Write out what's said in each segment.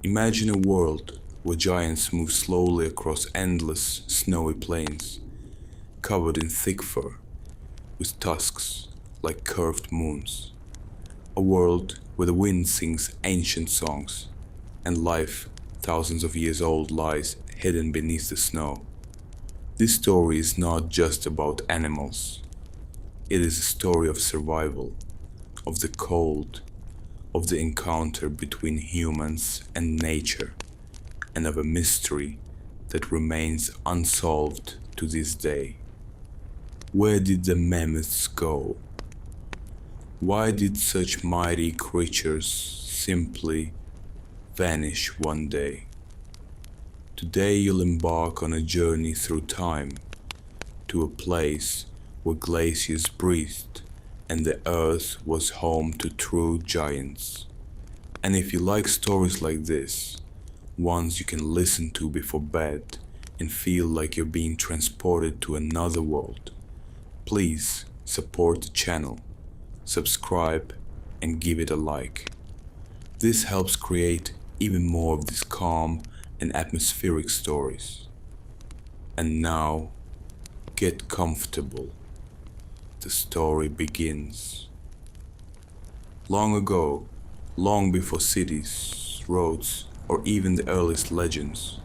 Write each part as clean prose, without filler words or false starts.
Imagine a world where giants move slowly across endless snowy plains, covered in thick fur, with tusks like curved moons. A world where the wind sings ancient songs, and life, thousands of years old, lies hidden beneath the snow. This story is not just about animals. It is a story of survival, of the cold, of the encounter between humans and nature, and of a mystery that remains unsolved to this day. Where did the mammoths go? Why did such mighty creatures simply vanish one day? Today you'll embark on a journey through time to a place where glaciers breathed and the earth was home to true giants. And if you like stories like this, ones you can listen to before bed and feel like you're being transported to another world, please support the channel, subscribe, and give it a like. This helps create even more of these calm and atmospheric stories. And now, get comfortable. The story begins. Long ago, long before cities, roads, or even the earliest legends,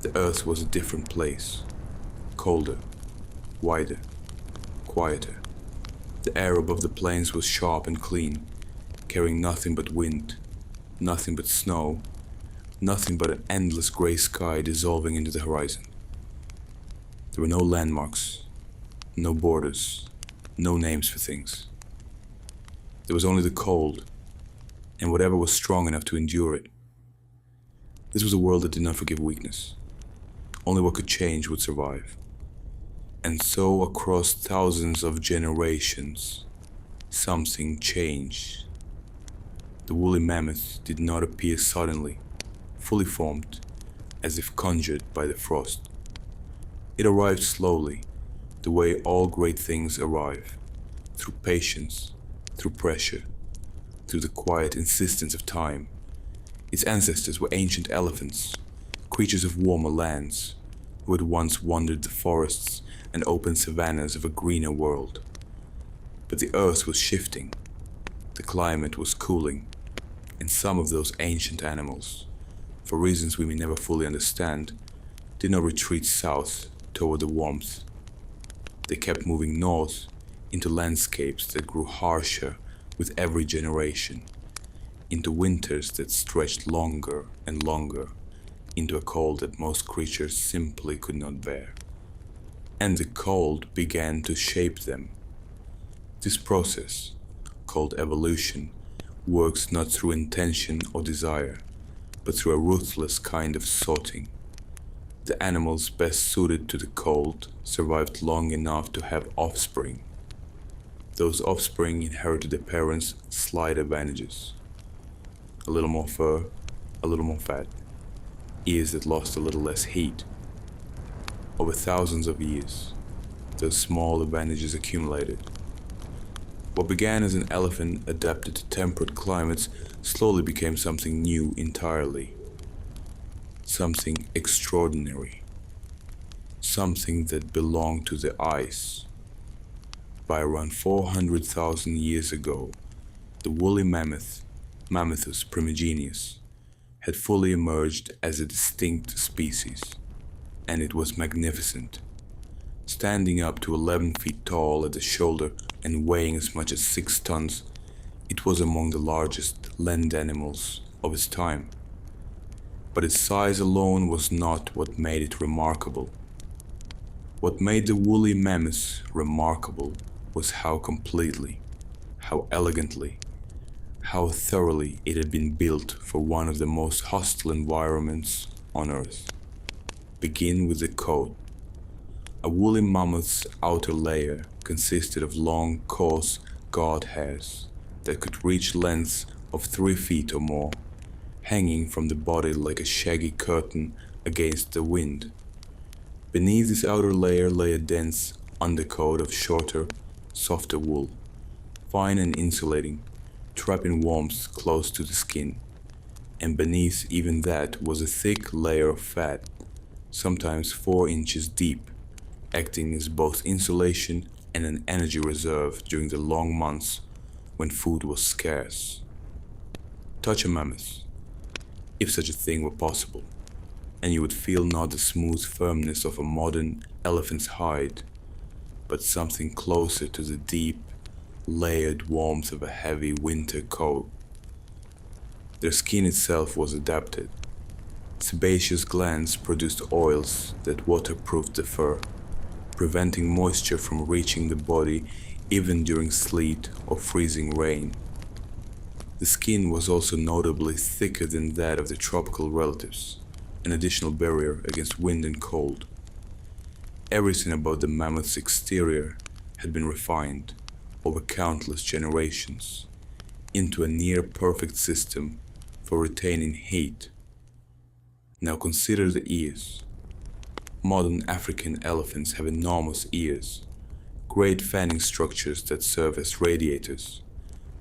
the earth was a different place. Colder, wider, quieter. The air above the plains was sharp and clean, carrying nothing but wind, nothing but snow, nothing but an endless gray sky dissolving into the horizon. There were no landmarks, no borders, no names for things. There was only the cold, and whatever was strong enough to endure it. This was a world that did not forgive weakness. Only what could change would survive. And so across thousands of generations, something changed. The woolly mammoth did not appear suddenly, fully formed, as if conjured by the frost. It arrived slowly, the way all great things arrive, through patience, through pressure, through the quiet insistence of time. Its ancestors were ancient elephants, creatures of warmer lands, who had once wandered the forests and open savannas of a greener world. But the earth was shifting, the climate was cooling, and some of those ancient animals, for reasons we may never fully understand, did not retreat south toward the warmth. They kept moving north into landscapes that grew harsher with every generation, into winters that stretched longer and longer, into a cold that most creatures simply could not bear. And the cold began to shape them. This process, called evolution, works not through intention or desire, but through a ruthless kind of sorting. The animals best suited to the cold survived long enough to have offspring. Those offspring inherited their parents' slight advantages. A little more fur, a little more fat, ears that lost a little less heat. Over thousands of years, those small advantages accumulated. What began as an elephant adapted to temperate climates slowly became something new entirely. Something extraordinary. Something that belonged to the ice. By around 400,000 years ago, the woolly mammoth, Mammoths primigenius, had fully emerged as a distinct species, and it was magnificent. Standing up to 11 feet tall at the shoulder and weighing as much as 6 tons, it was among the largest land animals of its time. But its size alone was not what made it remarkable. What made the woolly mammoth remarkable was how completely, how elegantly, how thoroughly it had been built for one of the most hostile environments on Earth. Begin with the coat. A woolly mammoth's outer layer consisted of long, coarse guard hairs that could reach lengths of 3 feet or more, hanging from the body like a shaggy curtain against the wind. Beneath this outer layer lay a dense undercoat of shorter, softer wool, fine and insulating, trapping warmth close to the skin. and beneath even that was a thick layer of fat, sometimes 4 inches deep, acting as both insulation and an energy reserve during the long months when food was scarce. Touch a mammoth, if such a thing were possible, and you would feel not the smooth firmness of a modern elephant's hide, but something closer to the deep, layered warmth of a heavy winter coat. Their skin itself was adapted. Sebaceous glands produced oils that waterproofed the fur, preventing moisture from reaching the body even during sleet or freezing rain. The skin was also notably thicker than that of the tropical relatives, an additional barrier against wind and cold. Everything about the mammoth's exterior had been refined over countless generations into a near-perfect system for retaining heat. Now consider the ears. Modern African elephants have enormous ears, great fanning structures that serve as radiators,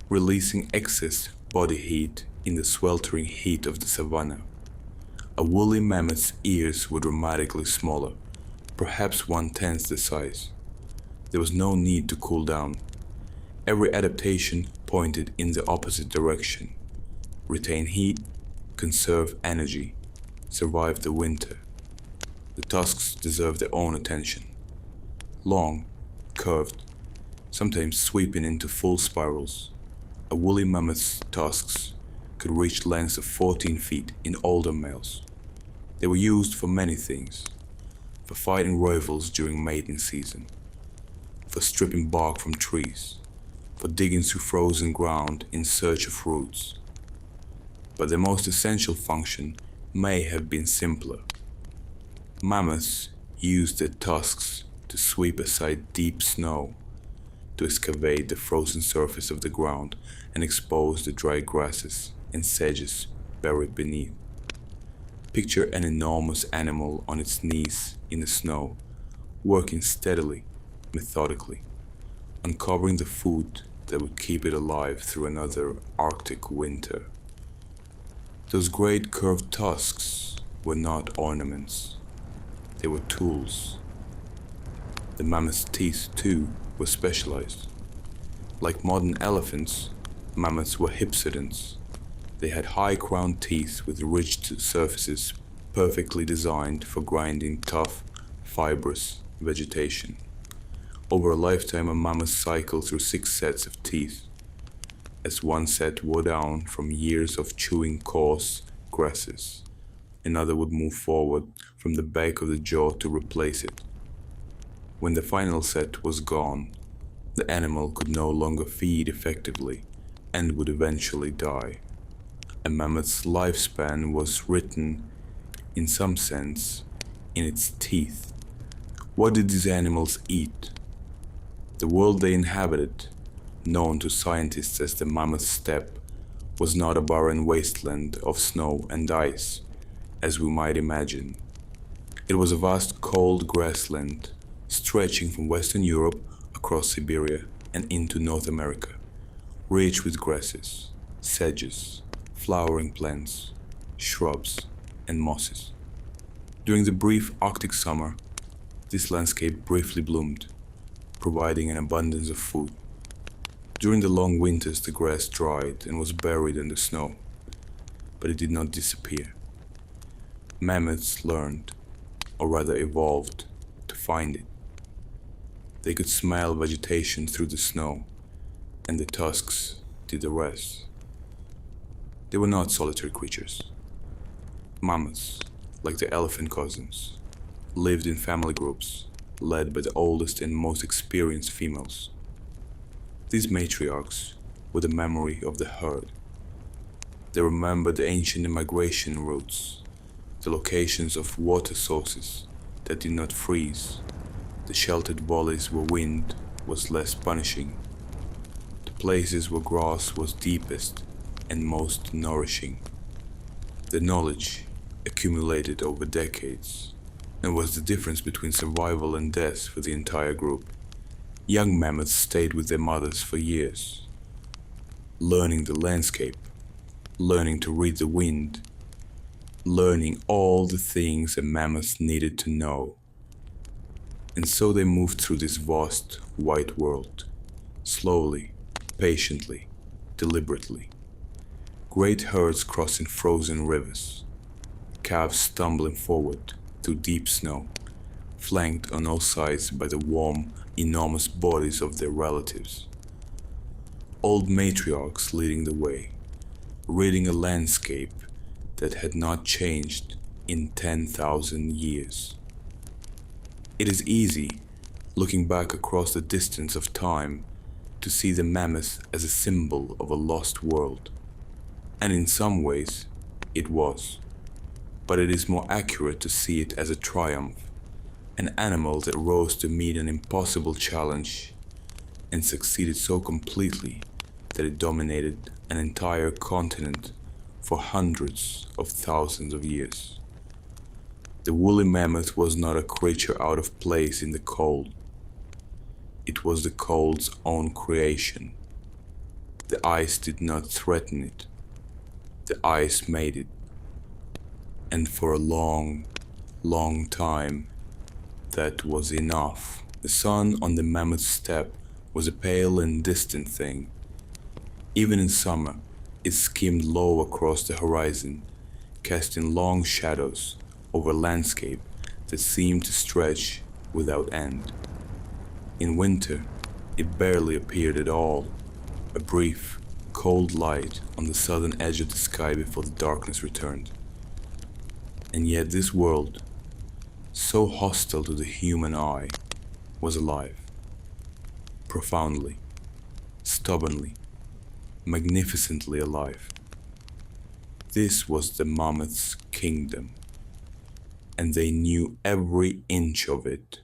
releasing excess body heat in the sweltering heat of the savanna. A woolly mammoth's ears were dramatically smaller, perhaps 1/10 the size. There was no need to cool down. Every adaptation pointed in the opposite direction. Retain heat, conserve energy, survive the winter. The tusks deserve their own attention. Long, curved, sometimes sweeping into full spirals, a woolly mammoth's tusks could reach lengths of 14 feet in older males. They were used for many things: for fighting rivals during mating season, for stripping bark from trees, for digging through frozen ground in search of roots. But the most essential function may have been simpler. Mammoths used their tusks to sweep aside deep snow, to excavate the frozen surface of the ground and expose the dry grasses and sedges buried beneath. Picture an enormous animal on its knees in the snow, working steadily, methodically, uncovering the food that would keep it alive through another Arctic winter. Those great curved tusks were not ornaments, they were tools. The mammoth's teeth, too, were specialized. Like modern elephants, mammoths were hypsodonts. They had high-crowned teeth with ridged surfaces perfectly designed for grinding tough, fibrous vegetation. Over a lifetime, a mammoth cycled through 6 sets of teeth. As one set wore down from years of chewing coarse grasses, another would move forward from the back of the jaw to replace it. When the final set was gone, the animal could no longer feed effectively and would eventually die. A mammoth's lifespan was written, in some sense, in its teeth. What did these animals eat? The world they inhabited, known to scientists as the Mammoth Steppe, was not a barren wasteland of snow and ice, as we might imagine. It was a vast cold grassland, stretching from Western Europe across Siberia and into North America, rich with grasses, sedges, flowering plants, shrubs, and mosses. During the brief Arctic summer, this landscape briefly bloomed, providing an abundance of food. During the long winters, the grass dried and was buried in the snow, but it did not disappear. Mammoths learned, or rather evolved, to find it. They could smell vegetation through the snow, and the tusks did the rest. They were not solitary creatures. Mammoths, like their elephant cousins, lived in family groups, led by the oldest and most experienced females. These matriarchs were the memory of the herd. They remembered the ancient migration routes, the locations of water sources that did not freeze, the sheltered valleys where wind was less punishing, the places where grass was deepest and most nourishing. The knowledge accumulated over decades and was the difference between survival and death for the entire group. Young mammoths stayed with their mothers for years, learning the landscape, learning to read the wind, learning all the things a mammoth needed to know. And so they moved through this vast, white world, slowly, patiently, deliberately. Great herds crossing frozen rivers, calves stumbling forward through deep snow, flanked on all sides by the warm, enormous bodies of their relatives. Old matriarchs leading the way, reading a landscape that had not changed in 10,000 years. It is easy, looking back across the distance of time, to see the mammoth as a symbol of a lost world. And in some ways, it was. But it is more accurate to see it as a triumph, an animal that rose to meet an impossible challenge and succeeded so completely that it dominated an entire continent for hundreds of thousands of years. The woolly mammoth was not a creature out of place in the cold. It was the cold's own creation. The ice did not threaten it. The ice made it. And for a long, long time, that was enough. The sun on the mammoth steppe was a pale and distant thing. Even in summer, it skimmed low across the horizon, casting long shadows over a landscape that seemed to stretch without end. In winter, it barely appeared at all, a brief, cold light on the southern edge of the sky before the darkness returned. And yet this world, so hostile to the human eye, was alive. Profoundly, stubbornly, magnificently alive. This was the mammoth's kingdom, and they knew every inch of it.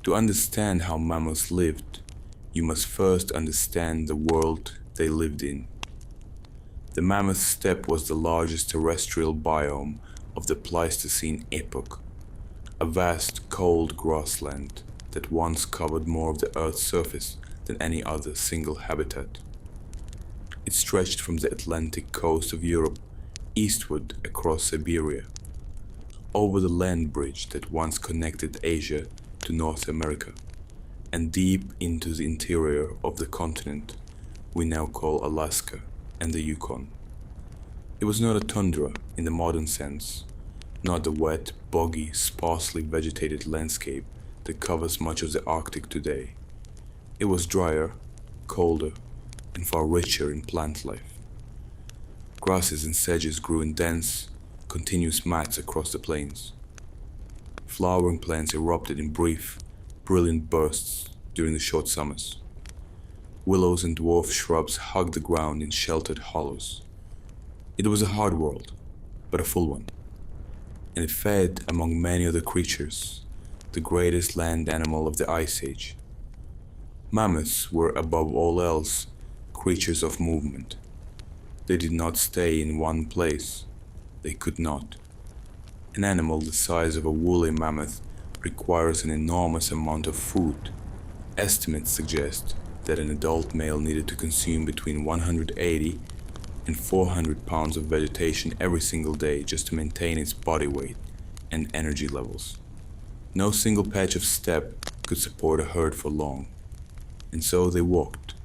To understand how mammoths lived, you must first understand the world they lived in. The mammoth steppe was the largest terrestrial biome of the Pleistocene epoch, a vast cold grassland that once covered more of the Earth's surface than any other single habitat. It stretched from the Atlantic coast of Europe eastward across Siberia, over the land bridge that once connected Asia to North America, and deep into the interior of the continent we now call Alaska and the Yukon. It was not a tundra in the modern sense, not the wet, boggy, sparsely vegetated landscape that covers much of the Arctic today. It was drier, colder, and far richer in plant life. Grasses and sedges grew in dense, continuous mats across the plains. Flowering plants erupted in brief, brilliant bursts during the short summers. Willows and dwarf shrubs hugged the ground in sheltered hollows. It was a hard world, but a full one, and it fed among many other creatures, the greatest land animal of the Ice Age. Mammoths were, above all else, creatures of movement. They did not stay in one place. They could not. An animal the size of a woolly mammoth requires an enormous amount of food. Estimates suggest that an adult male needed to consume between 180 and 400 pounds of vegetation every single day just to maintain its body weight and energy levels. No single patch of steppe could support a herd for long, and so they walked.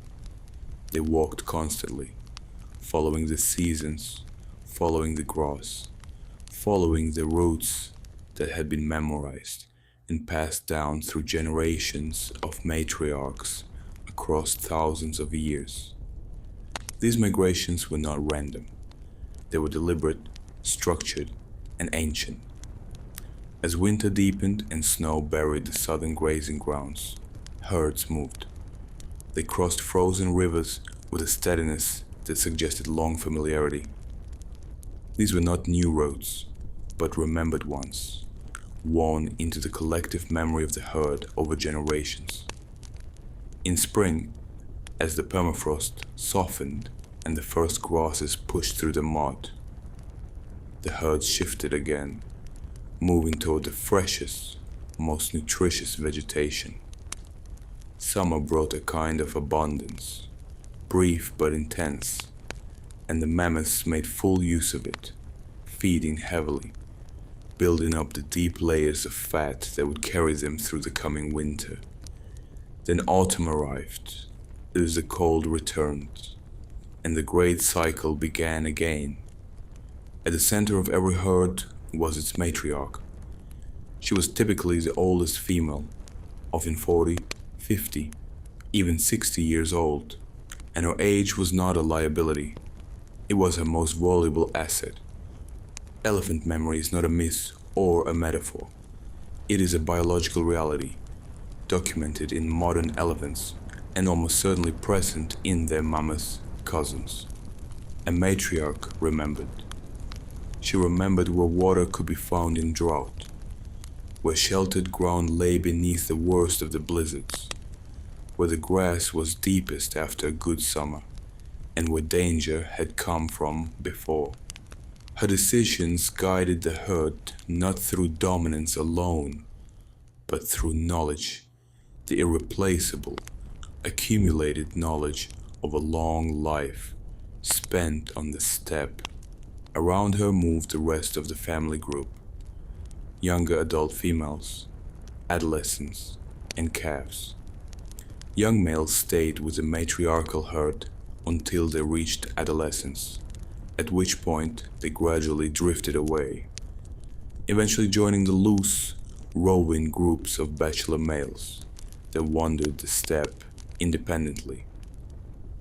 They walked constantly, following the seasons, following the grass, following the routes that had been memorized and passed down through generations of matriarchs across thousands of years. These migrations were not random. They were deliberate, structured, and ancient. As winter deepened and snow buried the southern grazing grounds, herds moved. They crossed frozen rivers with a steadiness that suggested long familiarity. These were not new roads, but remembered ones, worn into the collective memory of the herd over generations. In spring, as the permafrost softened and the first grasses pushed through the mud, the herd shifted again, moving toward the freshest, most nutritious vegetation. Summer brought a kind of abundance, brief but intense, and the mammoths made full use of it, feeding heavily, building up the deep layers of fat that would carry them through the coming winter. Then autumn arrived, as the cold returned, and the great cycle began again. At the center of every herd was its matriarch. She was typically the oldest female, often 40, 50, even 60 years old, and her age was not a liability. It was her most valuable asset. Elephant memory is not a myth or a metaphor. It is a biological reality, documented in modern elephants and almost certainly present in their mammoth cousins. A matriarch remembered. She remembered where water could be found in drought, where sheltered ground lay beneath the worst of the blizzards, where the grass was deepest after a good summer, and where danger had come from before. Her decisions guided the herd not through dominance alone, but through knowledge, the irreplaceable, accumulated knowledge of a long life spent on the steppe. Around her moved the rest of the family group, younger adult females, adolescents, and calves. Young males stayed with the matriarchal herd until they reached adolescence, at which point they gradually drifted away, eventually joining the loose, roving groups of bachelor males that wandered the steppe independently.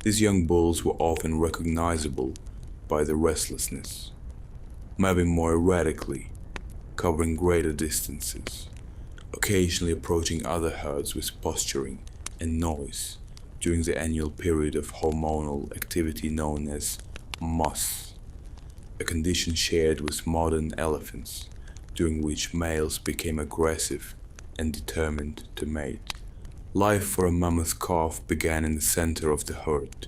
These young bulls were often recognizable by their restlessness, moving more erratically, covering greater distances, occasionally approaching other herds with posturing and noise during the annual period of hormonal activity known as moss, a condition shared with modern elephants, during which males became aggressive and determined to mate. Life for a mammoth calf began in the center of the herd,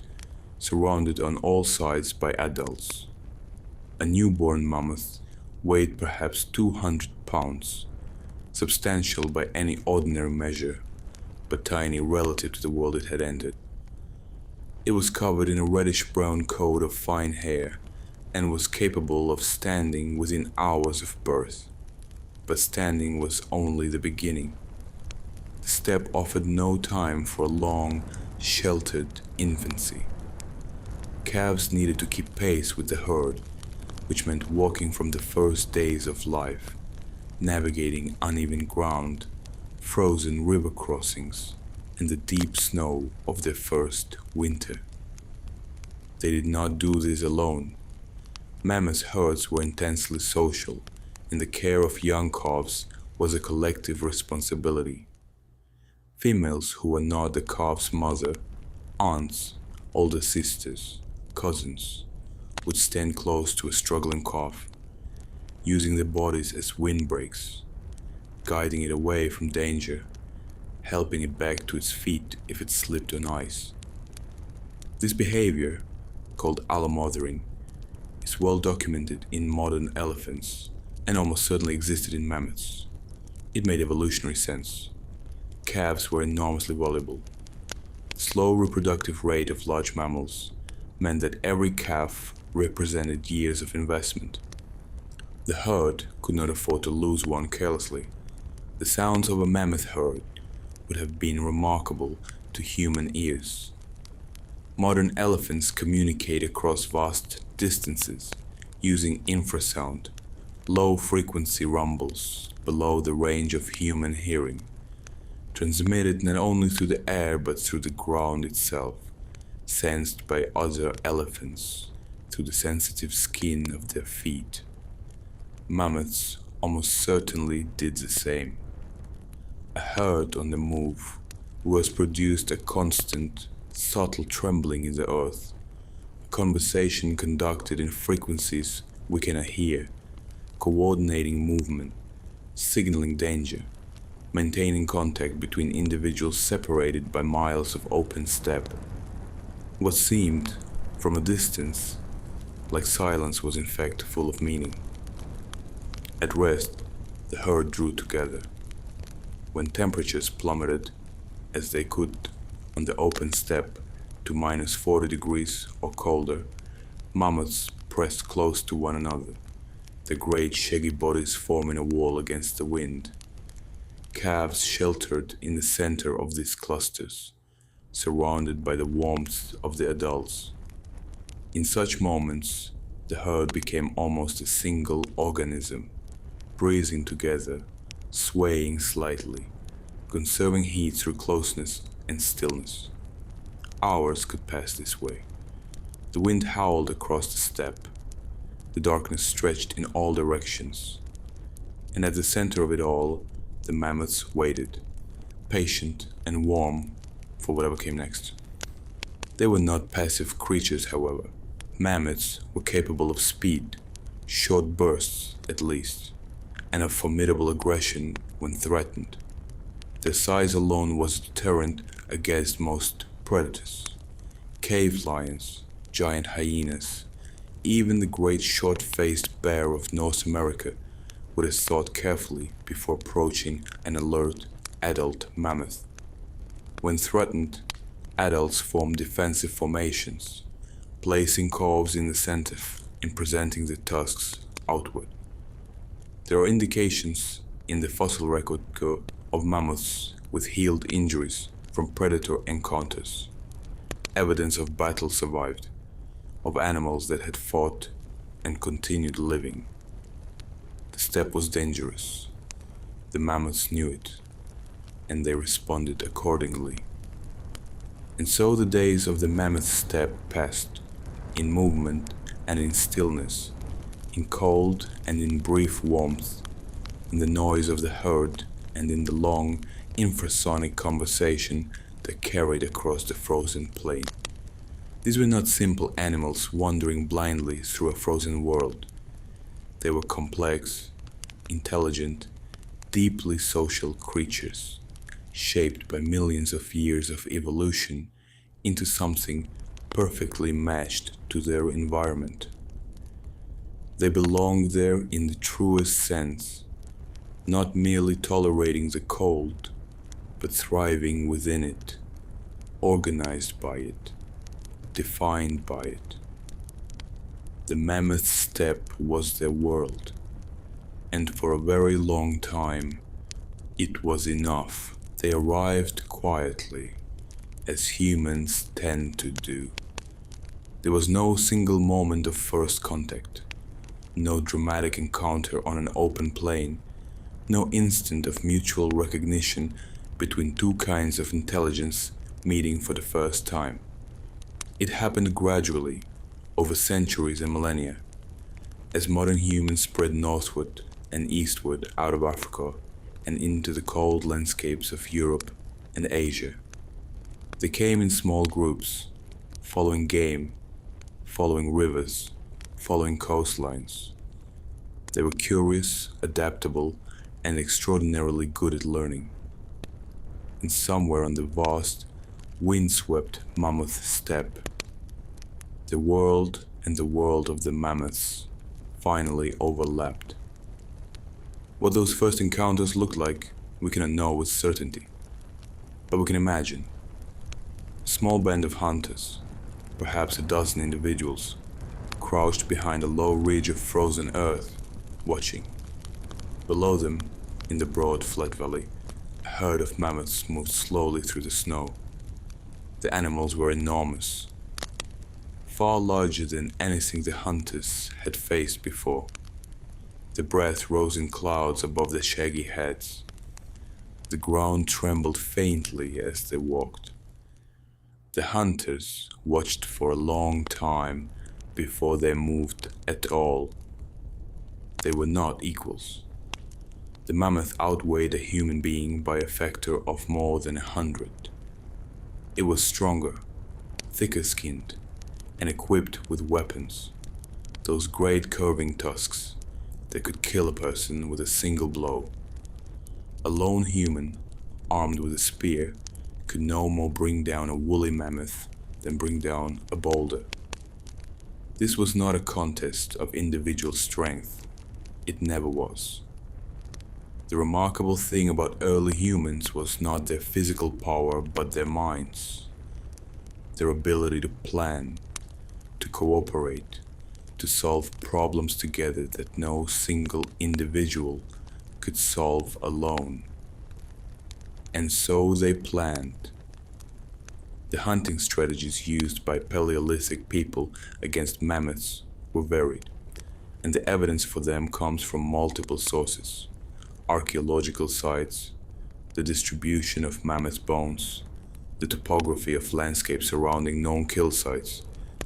surrounded on all sides by adults. A newborn mammoth weighed perhaps 200 pounds, substantial by any ordinary measure, but tiny relative to the world it had entered. It was covered in a reddish-brown coat of fine hair and was capable of standing within hours of birth. But standing was only the beginning. The steppe offered no time for a long, sheltered infancy. Calves needed to keep pace with the herd, which meant walking from the first days of life, navigating uneven ground, frozen river crossings, and the deep snow of their first winter. They did not do this alone. Mammoth herds were intensely social, and the care of young calves was a collective responsibility. Females who were not the calf's mother, aunts, older sisters, cousins, would stand close to a struggling calf, using their bodies as windbreaks, guiding it away from danger, helping it back to its feet if it slipped on ice. This behavior, called allomothering, is well documented in modern elephants and almost certainly existed in mammoths. It made evolutionary sense. Calves were enormously valuable. The slow reproductive rate of large mammals meant that every calf represented years of investment. The herd could not afford to lose one carelessly. The sounds of a mammoth herd would have been remarkable to human ears. Modern elephants communicate across vast distances using infrasound, low-frequency rumbles below the range of human hearing, transmitted not only through the air but through the ground itself, sensed by other elephants through the sensitive skin of their feet. Mammoths almost certainly did the same. A herd on the move was produced a constant, subtle trembling in the earth, a conversation conducted in frequencies we cannot hear, coordinating movement, signaling danger, maintaining contact between individuals separated by miles of open steppe. What seemed, from a distance, like silence was in fact full of meaning. At rest, the herd drew together. When temperatures plummeted, as they could on the open steppe, to -40 degrees or colder, Mammoths pressed close to one another, their great shaggy bodies forming a wall against the wind. Calves sheltered in the center of these clusters, surrounded by the warmth of the adults. In such moments, the herd became almost a single organism, breathing together, swaying slightly, conserving heat through closeness and stillness. Hours could pass this way. The wind howled across the steppe. The darkness stretched in all directions. And at the center of it all, the mammoths waited, patient and warm for whatever came next. They were not passive creatures, however. Mammoths were capable of speed, short bursts at least, and of formidable aggression when threatened. Their size alone was a deterrent against most predators. Cave lions, giant hyenas, even the great short-faced bear of North America would have thought carefully before approaching an alert adult mammoth. When threatened, adults form defensive formations, placing calves in the center and presenting the tusks outward. There are indications in the fossil record of mammoths with healed injuries from predator encounters, evidence of battle survived, of animals that had fought and continued living. The steppe was dangerous. The mammoths knew it, and they responded accordingly. And so the days of the mammoth steppe passed, in movement and in stillness, in cold and in brief warmth, in the noise of the herd and in the long, infrasonic conversation that carried across the frozen plain. These were not simple animals wandering blindly through a frozen world. They were complex, intelligent, deeply social creatures, shaped by millions of years of evolution into something perfectly matched to their environment. They belonged there in the truest sense, not merely tolerating the cold, but thriving within it, organized by it, defined by it. The mammoth steppe was their world, and for a very long time, it was enough. They arrived quietly, as humans tend to do. There was no single moment of first contact, no dramatic encounter on an open plain, no instant of mutual recognition between two kinds of intelligence meeting for the first time. It happened gradually, over centuries and millennia, as modern humans spread northward and eastward out of Africa and into the cold landscapes of Europe and Asia. They came in small groups, following game, following rivers, following coastlines. They were curious, adaptable, and extraordinarily good at learning. And somewhere on the vast, windswept mammoth steppe, the world and the world of the mammoths finally overlapped. What those first encounters looked like, we cannot know with certainty, but we can imagine. A small band of hunters, perhaps a dozen individuals, crouched behind a low ridge of frozen earth, watching. Below them, in the broad flat valley, a herd of mammoths moved slowly through the snow. The animals were enormous, far larger than anything the hunters had faced before. The breath rose in clouds above their shaggy heads. The ground trembled faintly as they walked. The hunters watched for a long time before they moved at all. They were not equals. The mammoth outweighed a human being by a factor of more than 100. It was stronger, thicker skinned, and equipped with weapons, those great curving tusks that could kill a person with a single blow. A lone human, armed with a spear, could no more bring down a woolly mammoth than bring down a boulder. This was not a contest of individual strength. It never was. The remarkable thing about early humans was not their physical power, but their minds. Their ability to plan, to cooperate, to solve problems together that no single individual could solve alone. And so they planned. The hunting strategies used by Paleolithic people against mammoths were varied, and the evidence for them comes from multiple sources: archaeological sites, the distribution of mammoth bones, the topography of landscapes surrounding known kill sites,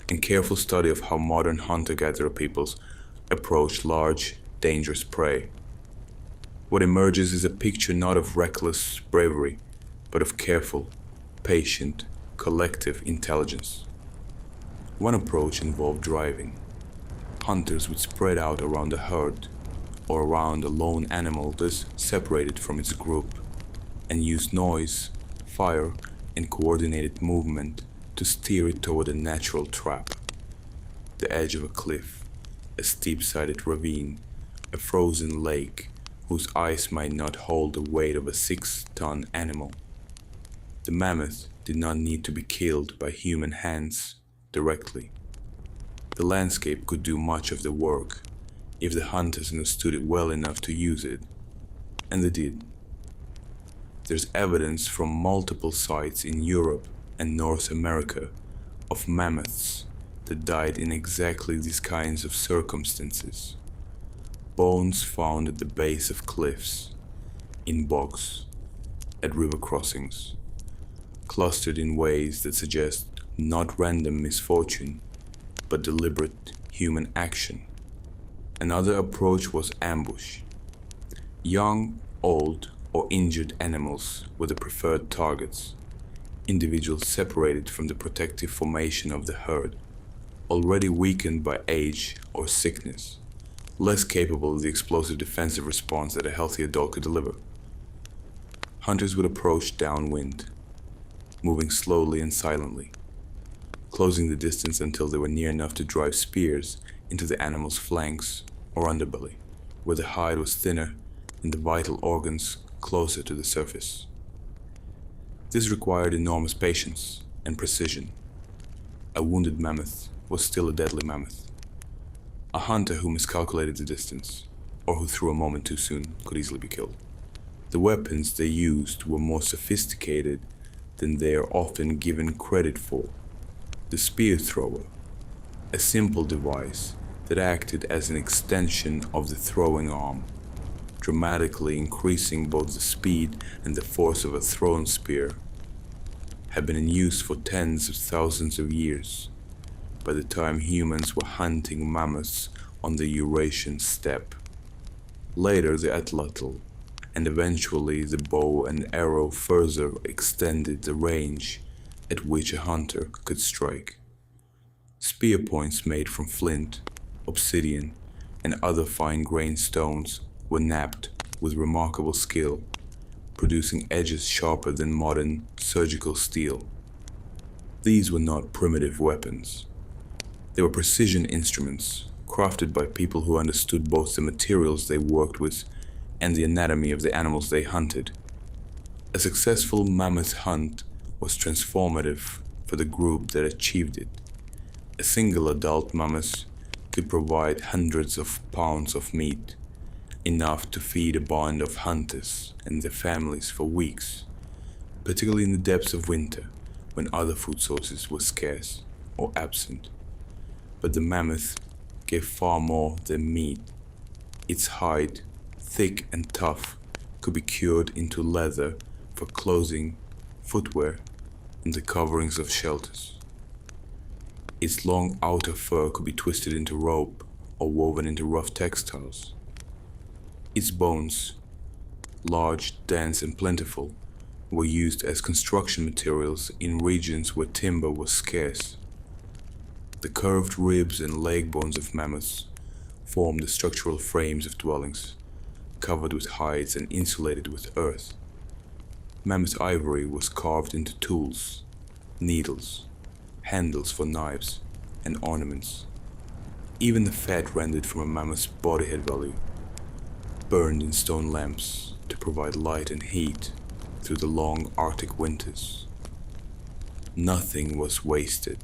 and careful study of how modern hunter-gatherer peoples approach large, dangerous prey. What emerges is a picture not of reckless bravery, but of careful, patient, collective intelligence. One approach involved driving. Hunters would spread out around a herd, or around a lone animal thus separated from its group, and use noise, fire, and coordinated movement to steer it toward a natural trap. The edge of a cliff, a steep-sided ravine, a frozen lake whose ice might not hold the weight of a 6-ton animal. The mammoth did not need to be killed by human hands directly. The landscape could do much of the work if the hunters understood it well enough to use it, and they did. There's evidence from multiple sites in Europe and North America of mammoths that died in exactly these kinds of circumstances. Bones found at the base of cliffs, in bogs, at river crossings, clustered in ways that suggest not random misfortune, but deliberate human action. Another approach was ambush. Young, old, or injured animals were the preferred targets, individuals separated from the protective formation of the herd, already weakened by age or sickness, less capable of the explosive defensive response that a healthy adult could deliver. Hunters would approach downwind, moving slowly and silently, closing the distance until they were near enough to drive spears into the animal's flanks or underbelly, where the hide was thinner and the vital organs closer to the surface. This required enormous patience and precision. A wounded mammoth was still a deadly mammoth. A hunter who miscalculated the distance, or who threw a moment too soon, could easily be killed. The weapons they used were more sophisticated than they are often given credit for. The spear thrower, a simple device that acted as an extension of the throwing arm, dramatically increasing both the speed and the force of a thrown spear, had been in use for tens of thousands of years by the time humans were hunting mammoths on the Eurasian steppe. Later the atlatl, and eventually the bow and arrow further extended the range at which a hunter could strike. Spear points made from flint, obsidian, and other fine-grained stones were knapped with remarkable skill, producing edges sharper than modern surgical steel. These were not primitive weapons. They were precision instruments, crafted by people who understood both the materials they worked with and the anatomy of the animals they hunted. A successful mammoth hunt was transformative for the group that achieved it. A single adult mammoth could provide hundreds of pounds of meat, enough to feed a band of hunters and their families for weeks, particularly in the depths of winter when other food sources were scarce or absent. But the mammoth gave far more than meat. Its hide, thick and tough, could be cured into leather for clothing, footwear, and the coverings of shelters. Its long outer fur could be twisted into rope or woven into rough textiles. Its bones, large, dense, and plentiful, were used as construction materials in regions where timber was scarce. The curved ribs and leg bones of mammoths formed the structural frames of dwellings, covered with hides and insulated with earth. Mammoth ivory was carved into tools, needles, handles for knives, and ornaments. Even the fat rendered from a mammoth's body had value, burned in stone lamps to provide light and heat through the long Arctic winters. Nothing was wasted.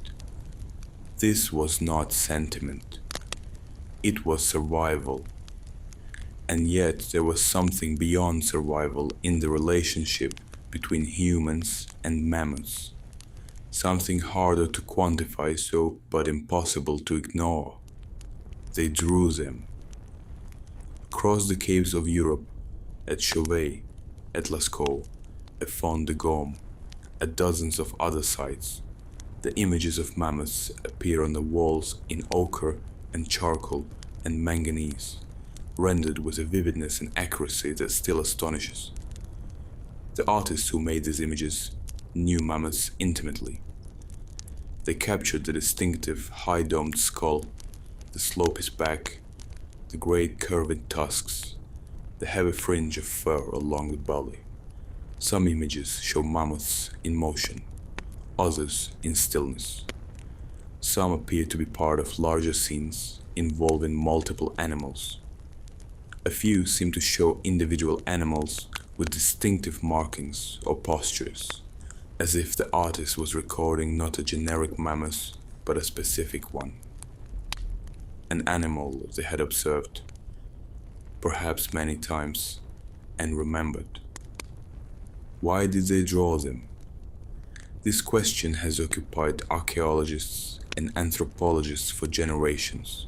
This was not sentiment, It was survival. And yet there was something beyond survival in the relationship between humans and mammoths. Something harder to quantify so but impossible to ignore. They drew them. Across the caves of Europe, at Chauvet, at Lascaux, at Font de Gaume, at dozens of other sites, the images of mammoths appear on the walls in ochre and charcoal and manganese, rendered with a vividness and accuracy that still astonishes. The artists who made these images knew mammoths intimately. They captured the distinctive high-domed skull, the slopy back, the great curved tusks, the heavy fringe of fur along the belly. Some images show mammoths in motion, others in stillness. Some appear to be part of larger scenes involving multiple animals. A few seem to show individual animals with distinctive markings or postures, as if the artist was recording not a generic mammoth, but a specific one. An animal they had observed, perhaps many times, and remembered. Why did they draw them? This question has occupied archaeologists and anthropologists for generations,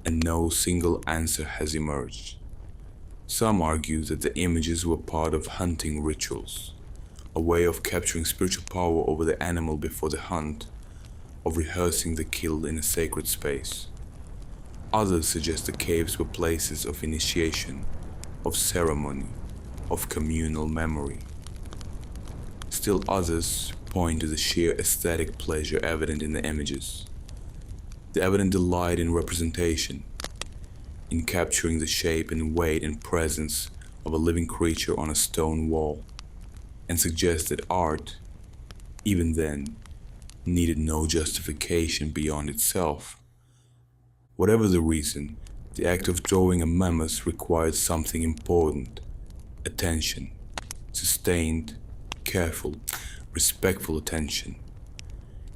and no single answer has emerged. Some argue that the images were part of hunting rituals, a way of capturing spiritual power over the animal before the hunt, of rehearsing the kill in a sacred space. Others suggest the caves were places of initiation, of ceremony, of communal memory. Still others point to the sheer aesthetic pleasure evident in the images, the evident delight in representation, in capturing the shape and weight and presence of a living creature on a stone wall, and suggest that art, even then, needed no justification beyond itself. Whatever the reason, the act of drawing a mammoth required something important: attention, sustained, careful, respectful attention.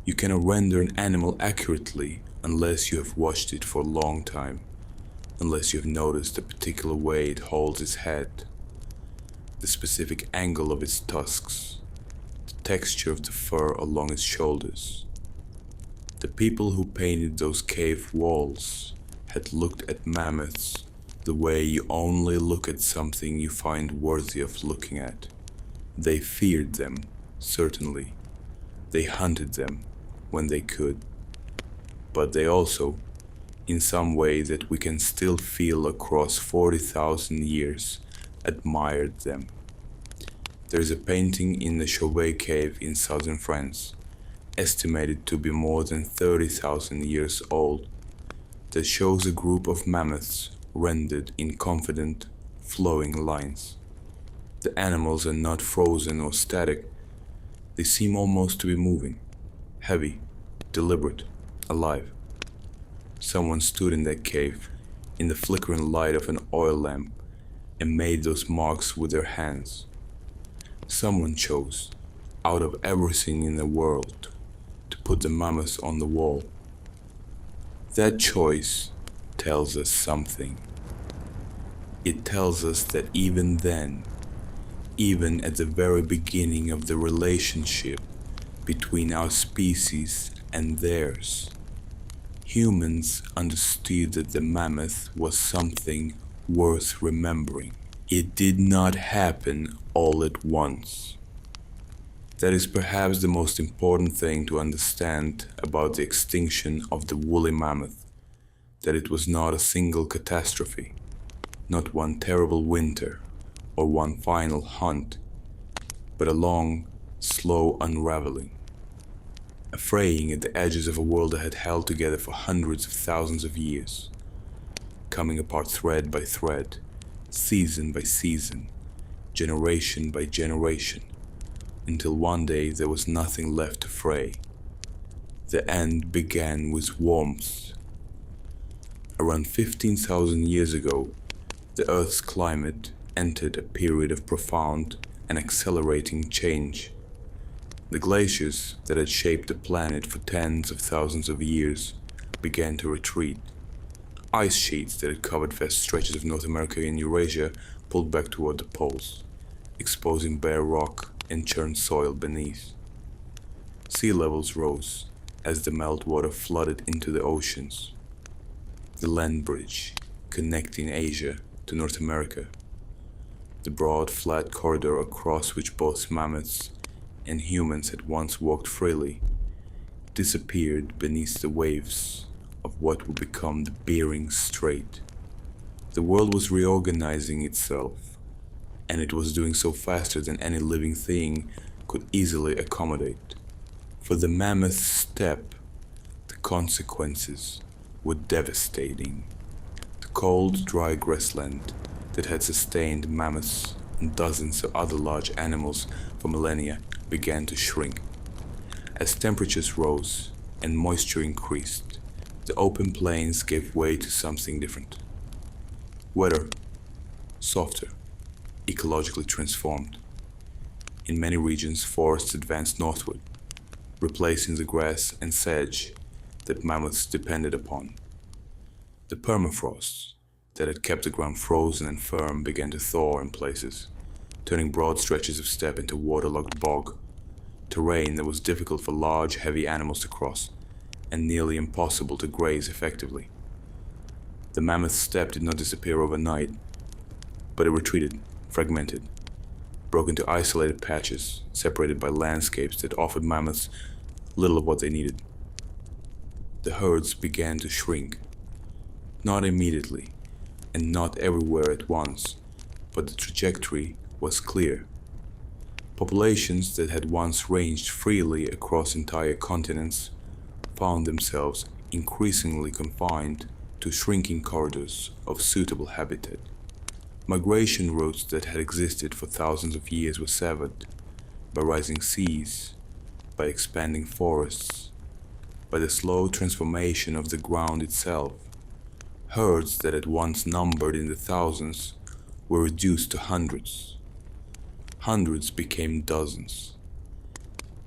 You cannot render an animal accurately unless you have watched it for a long time, unless you have noticed the particular way it holds its head, the specific angle of its tusks, the texture of the fur along its shoulders. The people who painted those cave walls had looked at mammoths the way you only look at something you find worthy of looking at. They feared them, certainly. They hunted them when they could. But they also, in some way that we can still feel across 40,000 years, admired them. There is a painting in the Chauvet cave in southern France, estimated to be more than 30,000 years old, that shows a group of mammoths rendered in confident, flowing lines. The animals are not frozen or static. They seem almost to be moving, heavy, deliberate, alive. Someone stood in that cave, in the flickering light of an oil lamp, and made those marks with their hands. Someone chose, out of everything in the world, to put the mammoth on the wall. That choice tells us something. It tells us that even then, even at the very beginning of the relationship between our species and theirs, humans understood that the mammoth was something worth remembering. It did not happen all at once. That is perhaps the most important thing to understand about the extinction of the woolly mammoth, that it was not a single catastrophe, not one terrible winter or one final hunt, but a long, slow unraveling, a fraying at the edges of a world that had held together for hundreds of thousands of years, coming apart thread by thread, season by season, generation by generation, until one day there was nothing left to fray. The end began with warmth. Around 15,000 years ago, the Earth's climate entered a period of profound and accelerating change. The glaciers that had shaped the planet for tens of thousands of years began to retreat. Ice sheets that had covered vast stretches of North America and Eurasia pulled back toward the poles, exposing bare rock and churned soil beneath. Sea levels rose as the meltwater flooded into the oceans. The land bridge connecting Asia to North America, the broad flat corridor across which both mammoths and humans had once walked freely, disappeared beneath the waves of what would become the Bering Strait. The world was reorganizing itself, and it was doing so faster than any living thing could easily accommodate. For the mammoth steppe, the consequences were devastating. The cold, dry grassland that had sustained mammoths and dozens of other large animals for millennia began to shrink. As temperatures rose and moisture increased, the open plains gave way to something different. Wetter, softer, ecologically transformed. In many regions, forests advanced northward, replacing the grass and sedge that mammoths depended upon. The permafrosts that had kept the ground frozen and firm began to thaw in places, turning broad stretches of steppe into waterlogged bog, terrain that was difficult for large, heavy animals to cross, and nearly impossible to graze effectively. The mammoth steppe did not disappear overnight, but it retreated, fragmented, broke into isolated patches, separated by landscapes that offered mammoths little of what they needed. The herds began to shrink, not immediately, and not everywhere at once, but the trajectory was clear. Populations that had once ranged freely across entire continents found themselves increasingly confined to shrinking corridors of suitable habitat. Migration routes that had existed for thousands of years were severed by rising seas, by expanding forests, by the slow transformation of the ground itself. Herds that had once numbered in the thousands were reduced to hundreds. Hundreds became dozens.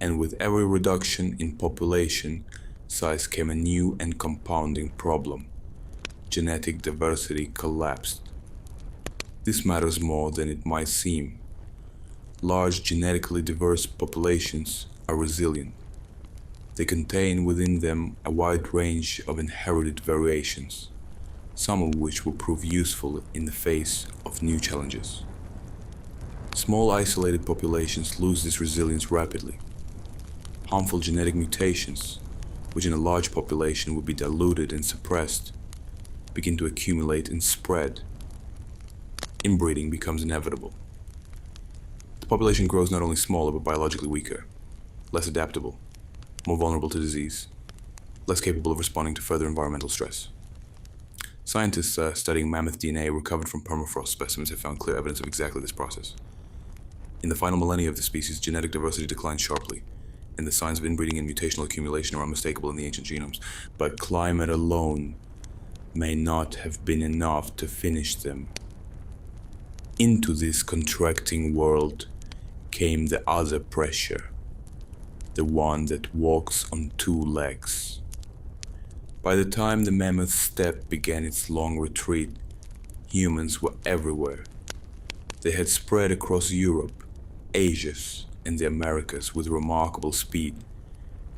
And with every reduction in population size came a new and compounding problem. Genetic diversity collapsed. This matters more than it might seem. Large genetically diverse populations are resilient. They contain within them a wide range of inherited variations, some of which will prove useful in the face of new challenges. Small isolated populations lose this resilience rapidly. Harmful genetic mutations, which in a large population would be diluted and suppressed, begin to accumulate and spread. Inbreeding becomes inevitable. The population grows not only smaller but biologically weaker, less adaptable, more vulnerable to disease, less capable of responding to further environmental stress. Scientists studying mammoth DNA recovered from permafrost specimens have found clear evidence of exactly this process. In the final millennia of the species, genetic diversity declined sharply, and the signs of inbreeding and mutational accumulation are unmistakable in the ancient genomes. But climate alone may not have been enough to finish them. Into this contracting world came the other pressure, the one that walks on two legs. By the time the mammoth steppe began its long retreat, humans were everywhere. They had spread across Europe, Asia, and the Americas with remarkable speed,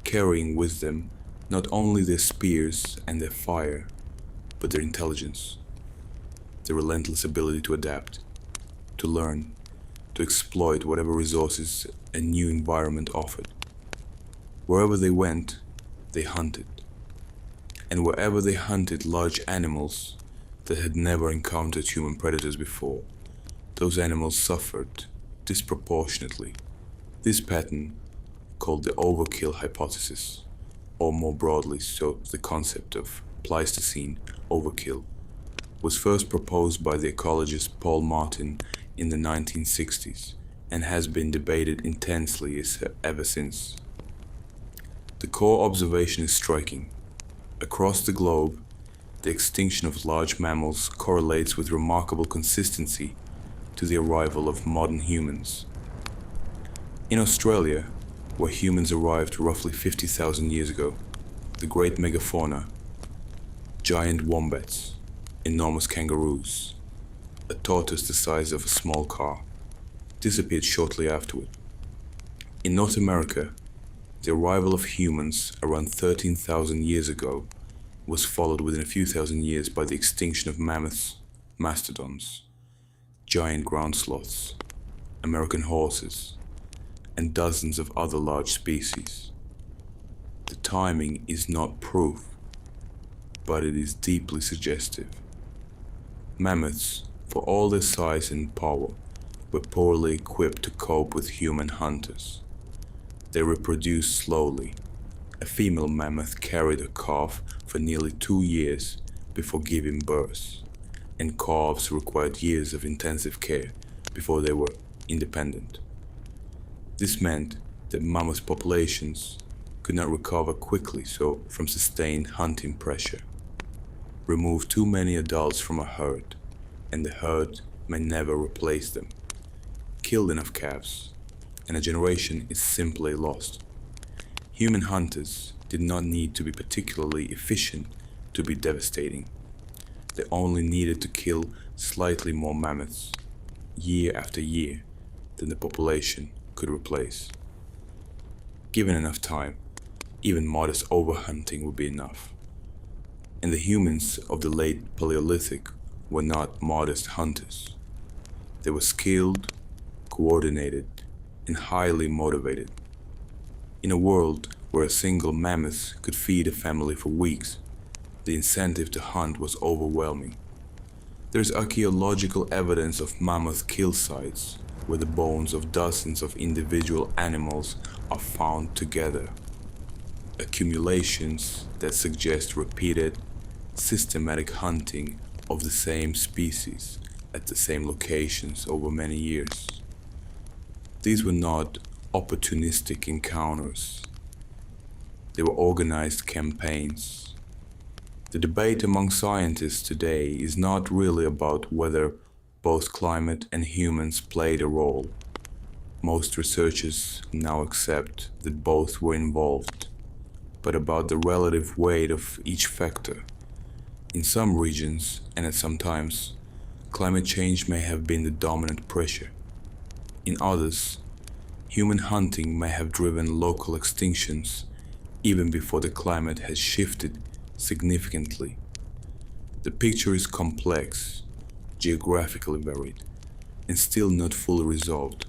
carrying with them not only their spears and their fire, but their intelligence, their relentless ability to adapt, to learn, to exploit whatever resources a new environment offered. Wherever they went, they hunted. And wherever they hunted large animals that had never encountered human predators before, those animals suffered disproportionately. This pattern, called the overkill hypothesis, or more broadly so the concept of Pleistocene overkill, was first proposed by the ecologist Paul Martin in the 1960s and has been debated intensely ever since. The core observation is striking. Across the globe, the extinction of large mammals correlates with remarkable consistency to the arrival of modern humans. In Australia, where humans arrived roughly 50,000 years ago, the great megafauna, giant wombats, enormous kangaroos, a tortoise the size of a small car, disappeared shortly afterward. In North America, the arrival of humans around 13,000 years ago was followed within a few thousand years by the extinction of mammoths, mastodons, giant ground sloths, American horses, and dozens of other large species. The timing is not proof, but it is deeply suggestive. Mammoths, for all their size and power, were poorly equipped to cope with human hunters. They reproduced slowly. A female mammoth carried a calf for nearly 2 years before giving birth, and calves required years of intensive care before they were independent. This meant that mammoth populations could not recover quickly from sustained hunting pressure. Remove too many adults from a herd, and the herd may never replace them. Kill enough calves, and a generation is simply lost. Human hunters did not need to be particularly efficient to be devastating. They only needed to kill slightly more mammoths, year after year, than the population could replace. Given enough time, even modest overhunting would be enough. And the humans of the late Paleolithic were not modest hunters. They were skilled, coordinated, and highly motivated. In a world where a single mammoth could feed a family for weeks, the incentive to hunt was overwhelming. There is archaeological evidence of mammoth kill sites where the bones of dozens of individual animals are found together. Accumulations that suggest repeated, systematic hunting of the same species at the same locations over many years. These were not opportunistic encounters. They were organized campaigns. The debate among scientists today is not really about whether both climate and humans played a role. Most researchers now accept that both were involved, but about the relative weight of each factor. In some regions, and at some times, climate change may have been the dominant pressure. In others, human hunting may have driven local extinctions even before the climate has shifted significantly. The picture is complex, geographically varied, and still not fully resolved.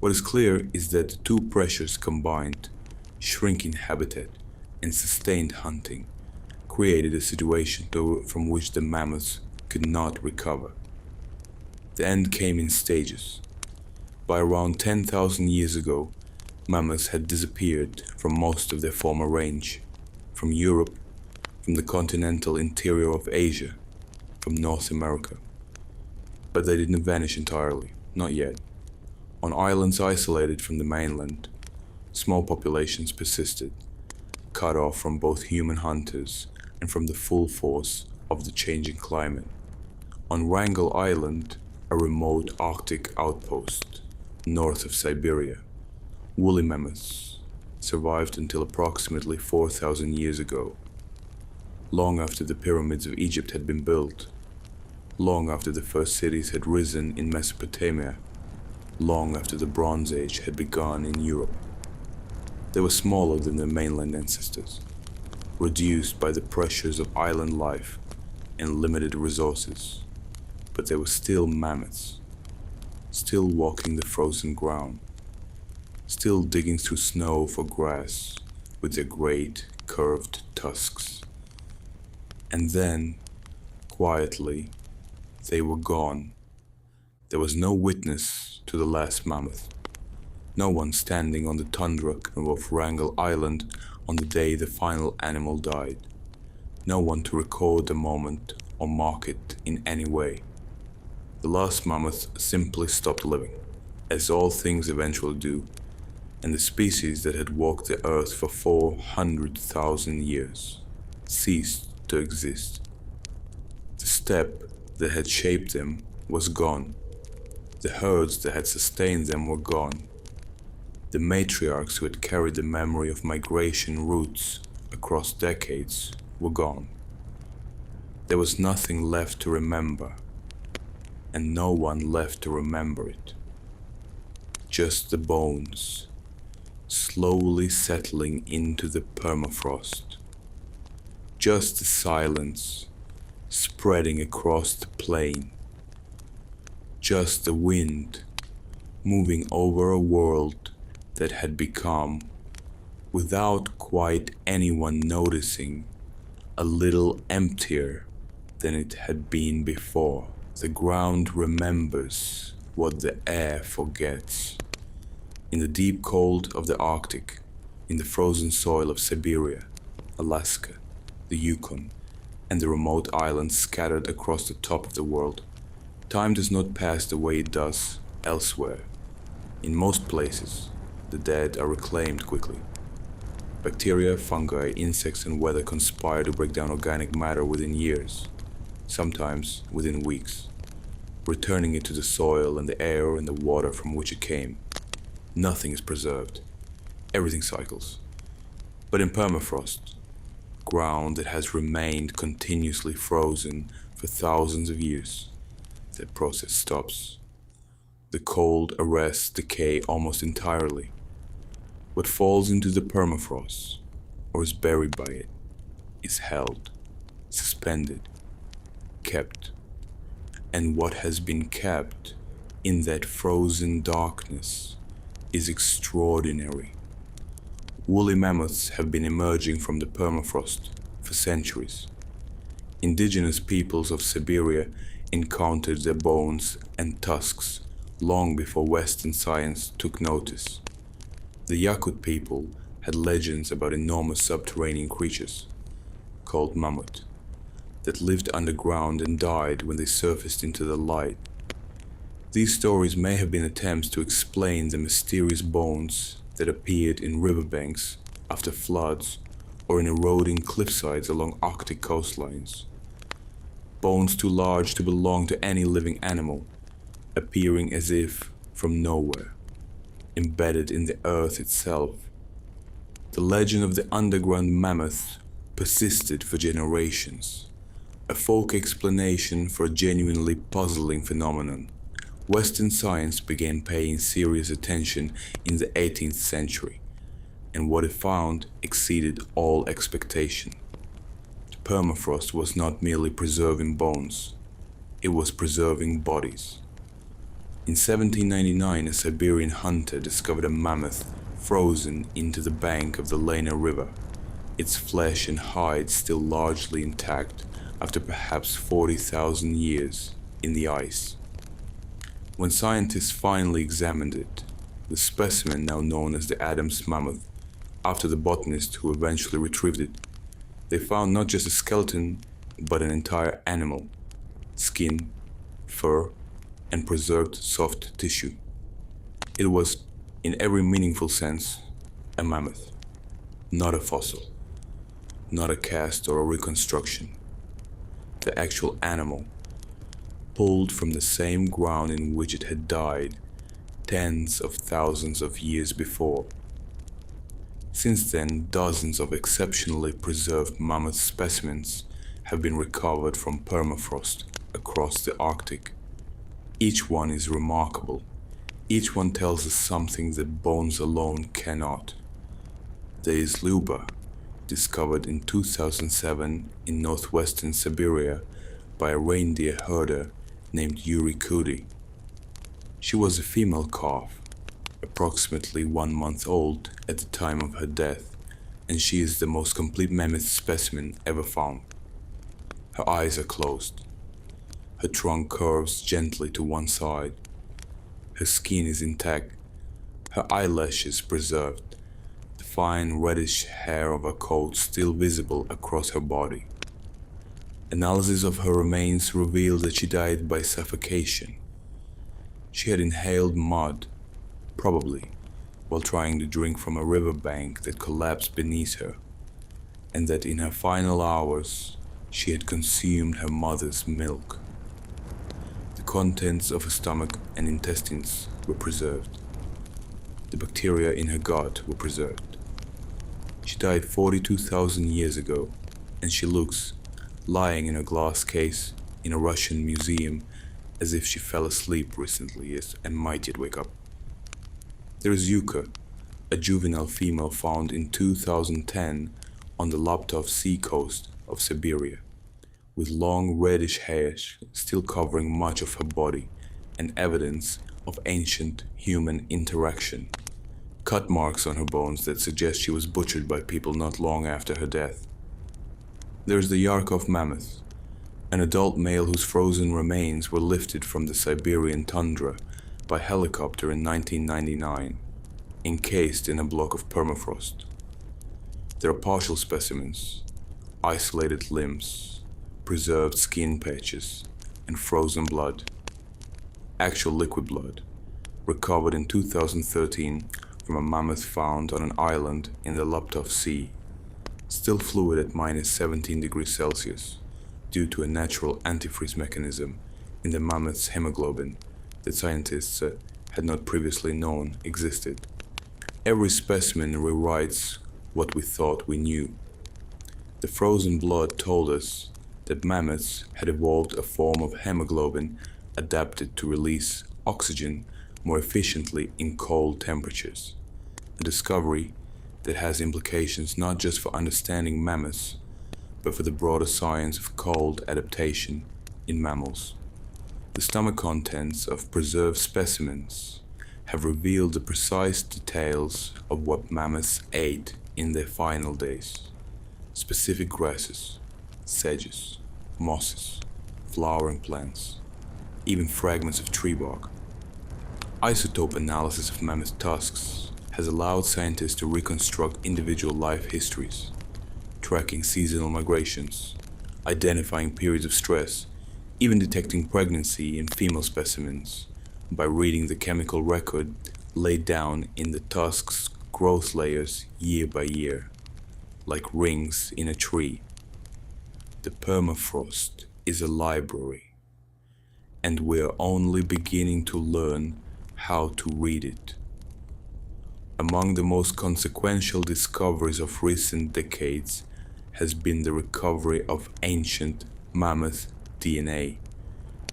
What is clear is that the two pressures combined, shrinking habitat and sustained hunting, created a situation from which the mammoths could not recover. The end came in stages. By around 10,000 years ago, mammoths had disappeared from most of their former range, from Europe, from the continental interior of Asia, from North America. But they didn't vanish entirely, not yet. On islands isolated from the mainland, small populations persisted, cut off from both human hunters and from the full force of the changing climate. On Wrangel Island, a remote Arctic outpost, north of Siberia, woolly mammoths survived until approximately 4,000 years ago, long after the pyramids of Egypt had been built, long after the first cities had risen in Mesopotamia, long after the Bronze Age had begun in Europe. They were smaller than their mainland ancestors, reduced by the pressures of island life and limited resources, but they were still mammoths, still walking the frozen ground, still digging through snow for grass with their great curved tusks. And then, quietly, they were gone. There was no witness to the last mammoth, no one standing on the tundra of Wrangel Island on the day the final animal died, no one to record the moment or mark it in any way. The last mammoth simply stopped living, as all things eventually do, and the species that had walked the earth for 400,000 years ceased to exist. The steppe that had shaped them was gone. The herds that had sustained them were gone. The matriarchs who had carried the memory of migration routes across decades were gone. There was nothing left to remember, and no one left to remember it. Just the bones, slowly settling into the permafrost. Just the silence, spreading across the plain. Just the wind, moving over a world that had become, without quite anyone noticing, a little emptier than it had been before. The ground remembers what the air forgets. In the deep cold of the Arctic, in the frozen soil of Siberia, Alaska, the Yukon, and the remote islands scattered across the top of the world, time does not pass the way it does elsewhere. In most places, the dead are reclaimed quickly. Bacteria, fungi, insects, and weather conspire to break down organic matter within years, sometimes within weeks, returning it to the soil and the air and the water from which it came. Nothing is preserved. Everything cycles. But in permafrost, ground that has remained continuously frozen for thousands of years, that process stops. The cold arrests decay almost entirely. What falls into the permafrost, or is buried by it, is held, suspended, kept. And what has been kept in that frozen darkness is extraordinary. Woolly mammoths have been emerging from the permafrost for centuries. Indigenous peoples of Siberia encountered their bones and tusks long before Western science took notice. The Yakut people had legends about enormous subterranean creatures, called mammoth, that lived underground and died when they surfaced into the light. These stories may have been attempts to explain the mysterious bones that appeared in riverbanks after floods or in eroding cliffsides along Arctic coastlines. Bones too large to belong to any living animal, appearing as if from nowhere, embedded in the earth itself. The legend of the underground mammoth persisted for generations, a folk explanation for a genuinely puzzling phenomenon. Western science began paying serious attention in the 18th century, and what it found exceeded all expectation. The permafrost was not merely preserving bones, it was preserving bodies. In 1799, a Siberian hunter discovered a mammoth frozen into the bank of the Lena River, its flesh and hide still largely intact after perhaps 40,000 years in the ice. When scientists finally examined it, the specimen now known as the Adams mammoth, after the botanist who eventually retrieved it, they found not just a skeleton, but an entire animal, skin, fur, and preserved soft tissue. It was, in every meaningful sense, a mammoth, not a fossil, not a cast or a reconstruction. The actual animal, pulled from the same ground in which it had died tens of thousands of years before. Since then, dozens of exceptionally preserved mammoth specimens have been recovered from permafrost across the Arctic. Each one is remarkable. Each one tells us something that bones alone cannot. There is Luba, discovered in 2007 in northwestern Siberia by a reindeer herder named Yuri Kudi. She was a female calf, approximately 1 month old at the time of her death, and she is the most complete mammoth specimen ever found. Her eyes are closed. Her trunk curves gently to one side. Her skin is intact. Her eyelashes preserved. The fine reddish hair of her coat still visible across her body. Analysis of her remains revealed that she died by suffocation. She had inhaled mud, probably while trying to drink from a riverbank that collapsed beneath her, and that in her final hours she had consumed her mother's milk. The contents of her stomach and intestines were preserved. The bacteria in her gut were preserved. She died 42,000 years ago, and she looks lying in a glass case in a Russian museum as if she fell asleep recently and might yet wake up. There is Yuka, a juvenile female found in 2010 on the Laptov Sea coast of Siberia, with long reddish hair still covering much of her body and evidence of ancient human interaction. Cut marks on her bones that suggest she was butchered by people not long after her death. There is the Yarkov mammoth, an adult male whose frozen remains were lifted from the Siberian tundra by helicopter in 1999, encased in a block of permafrost. There are partial specimens, isolated limbs, preserved skin patches, and frozen blood. Actual liquid blood, recovered in 2013 from a mammoth found on an island in the Laptov Sea, still fluid at minus 17 degrees Celsius due to a natural antifreeze mechanism in the mammoth's hemoglobin that scientists had not previously known existed. Every specimen rewrites what we thought we knew. The frozen blood told us that mammoths had evolved a form of hemoglobin adapted to release oxygen more efficiently in cold temperatures, a discovery that has implications not just for understanding mammoths, but for the broader science of cold adaptation in mammals. The stomach contents of preserved specimens have revealed the precise details of what mammoths ate in their final days. Specific grasses, sedges, mosses, flowering plants, even fragments of tree bark. Isotope analysis of mammoth tusks has allowed scientists to reconstruct individual life histories, tracking seasonal migrations, identifying periods of stress, even detecting pregnancy in female specimens by reading the chemical record laid down in the tusk's growth layers year by year, like rings in a tree. The permafrost is a library, and we're only beginning to learn how to read it. Among the most consequential discoveries of recent decades has been the recovery of ancient mammoth DNA,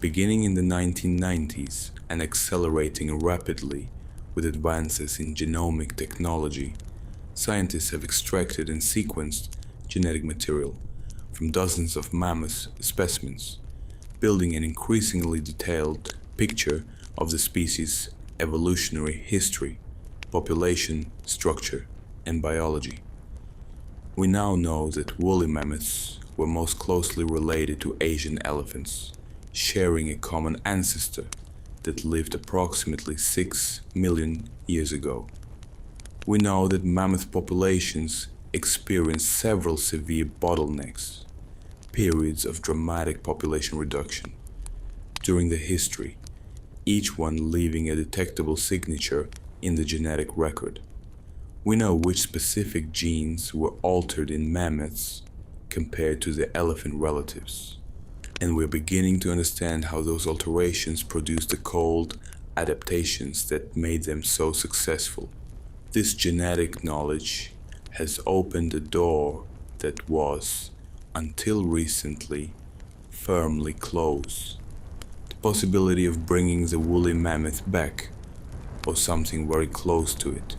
beginning in the 1990s and accelerating rapidly with advances in genomic technology. Scientists have extracted and sequenced genetic material from dozens of mammoth specimens, building an increasingly detailed picture of the species' evolutionary history, population structure, and biology. We now know that woolly mammoths were most closely related to Asian elephants, sharing a common ancestor that lived approximately 6 million years ago. We know that mammoth populations experienced several severe bottlenecks, periods of dramatic population reduction during the history, each one leaving a detectable signature in the genetic record. We know which specific genes were altered in mammoths compared to their elephant relatives, and we're beginning to understand how those alterations produced the cold adaptations that made them so successful. This genetic knowledge has opened a door that was, until recently, firmly closed. The possibility of bringing the woolly mammoth back, or something very close to it,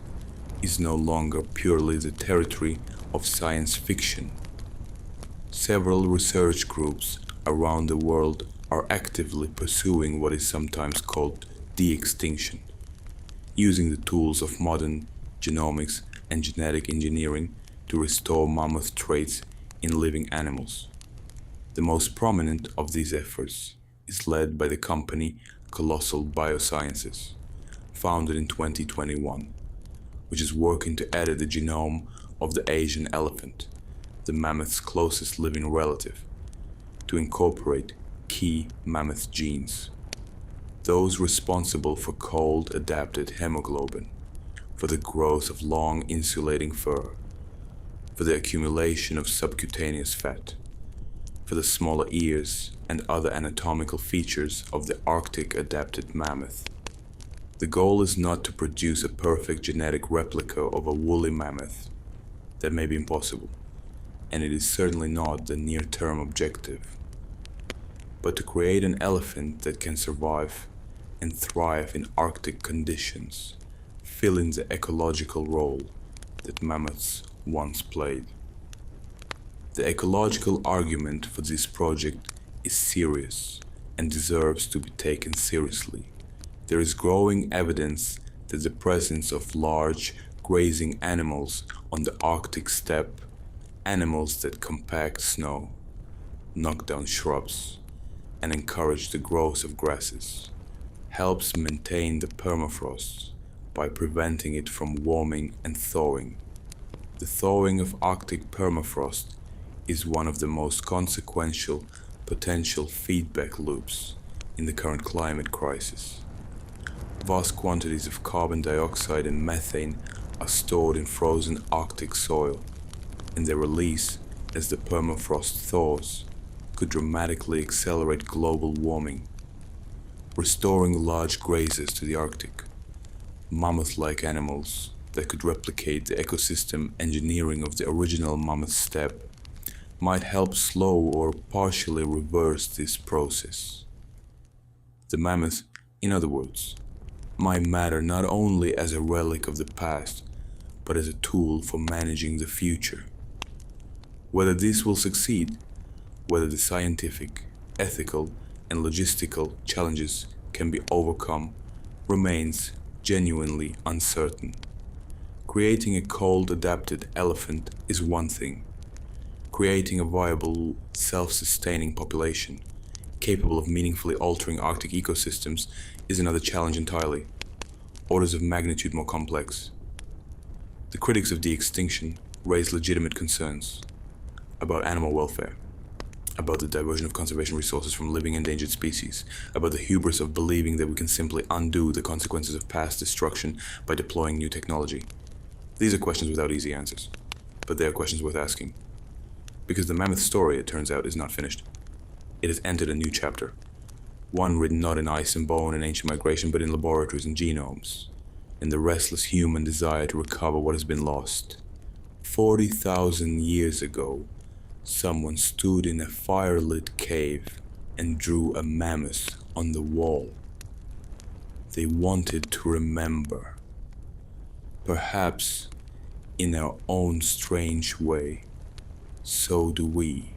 is no longer purely the territory of science fiction. Several research groups around the world are actively pursuing what is sometimes called de-extinction, using the tools of modern genomics and genetic engineering to restore mammoth traits in living animals. The most prominent of these efforts is led by the company Colossal Biosciences, founded in 2021, which is working to edit the genome of the Asian elephant, the mammoth's closest living relative, to incorporate key mammoth genes, those responsible for cold-adapted hemoglobin, for the growth of long insulating fur, for the accumulation of subcutaneous fat, for the smaller ears and other anatomical features of the Arctic-adapted mammoth. The goal is not to produce a perfect genetic replica of a woolly mammoth. That may be impossible. and it is certainly not the near-term objective. But to create an elephant that can survive and thrive in Arctic conditions, filling the ecological role that mammoths once played. The ecological argument for this project is serious and deserves to be taken seriously. There is growing evidence that the presence of large grazing animals on the Arctic steppe, animals that compact snow, knock down shrubs, and encourage the growth of grasses, helps maintain the permafrost by preventing it from warming and thawing. The thawing of Arctic permafrost is one of the most consequential potential feedback loops in the current climate crisis. Vast quantities of carbon dioxide and methane are stored in frozen Arctic soil, and their release as the permafrost thaws could dramatically accelerate global warming, restoring large grazers to the Arctic, mammoth-like animals that could replicate the ecosystem engineering of the original mammoth steppe, might help slow or partially reverse this process. The mammoth, in other words, might matter not only as a relic of the past, but as a tool for managing the future. Whether this will succeed, whether the scientific, ethical, and logistical challenges can be overcome, remains genuinely uncertain. Creating a cold-adapted elephant is one thing. Creating a viable, self-sustaining population, capable of meaningfully altering Arctic ecosystems, is another challenge entirely, orders of magnitude more complex. The critics of de-extinction raise legitimate concerns about animal welfare, about the diversion of conservation resources from living endangered species, about the hubris of believing that we can simply undo the consequences of past destruction by deploying new technology. These are questions without easy answers, but they are questions worth asking. Because the mammoth story, it turns out, is not finished. It has entered a new chapter, one written not in ice and bone and ancient migration, but in laboratories and genomes, in the restless human desire to recover what has been lost. 40,000 years ago, someone stood in a fire-lit cave and drew a mammoth on the wall. They wanted to remember. Perhaps in our own strange way, so do we.